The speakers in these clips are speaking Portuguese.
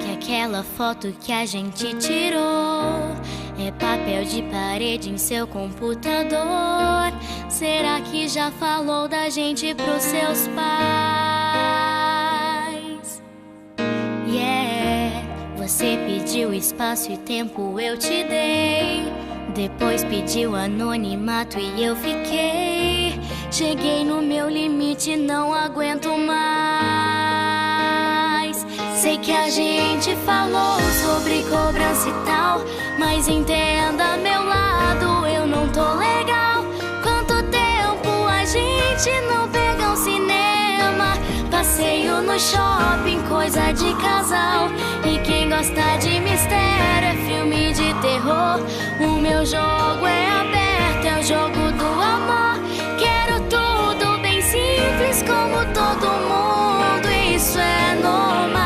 que aquela foto que a gente tirou é papel de parede em seu computador? Será que já falou da gente pros seus pais? Yeah, você pediu espaço e tempo, eu te dei. Depois pediu anonimato e eu fiquei. Cheguei no meu limite, não aguento mais. Sei que a gente falou sobre cobrança e tal, mas entenda meu lado, eu não tô legal. Quanto tempo a gente não pega um cinema, passeio no shopping, coisa de casal. E quem gosta de mistério é filme de terror. O meu jogo é aberto, é o jogo do amor. Quero tudo bem simples como todo mundo, isso é normal.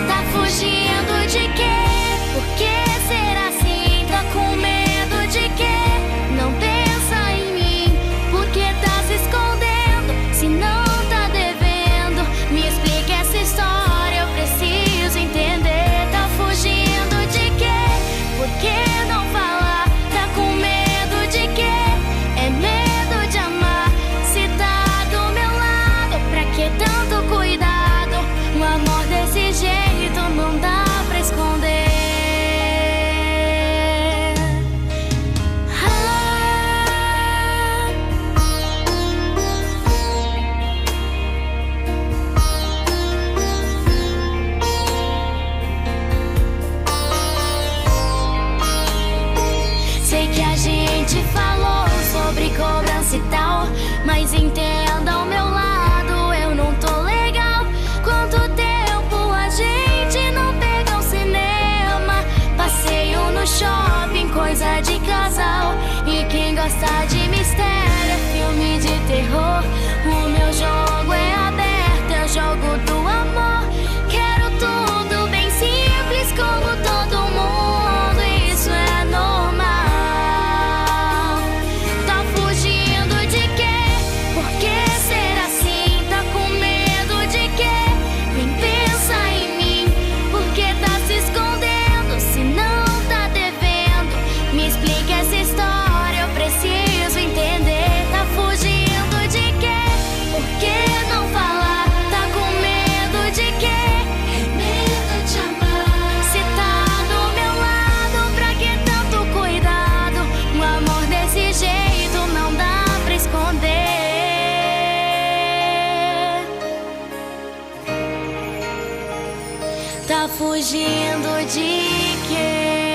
Tá fugindo de quê? Por que ser assim? Tá com medo de quê? Não pensa em mim, por que tá se escondendo? Se não tá devendo, me explica essa história, eu preciso entender. Tá fugindo de quê? Por que não falar? Tá com medo de quê? É medo de amar. Se tá do meu lado, pra que tanto cuidado? Um amor desse jeito não dá pra esconder. Sei que a gente falou sobre cobrança e tal, mas entenda o meu lado, eu não tô legal. Quanto tempo a gente não pega um cinema, passeio no shopping, coisa de casal. E quem gosta de mistério é filme de terror. O meu jogo é aberto, é o jogo do amor. Quero tudo bem simples como todo mundo, isso é normal. Tá fugindo de quê? Por que ser assim? Tá com medo de quê? Nem pensa em mim, por que tá se escondendo? Se não tá devendo, me explica essa história, eu preciso entender. Tá fugindo de quê? Por que não falar? Tá com medo de quê? Medo de amar. Se tá do meu lado, pra que tanto cuidado? Um amor desse jeito não dá pra esconder. Tá fugindo de quê?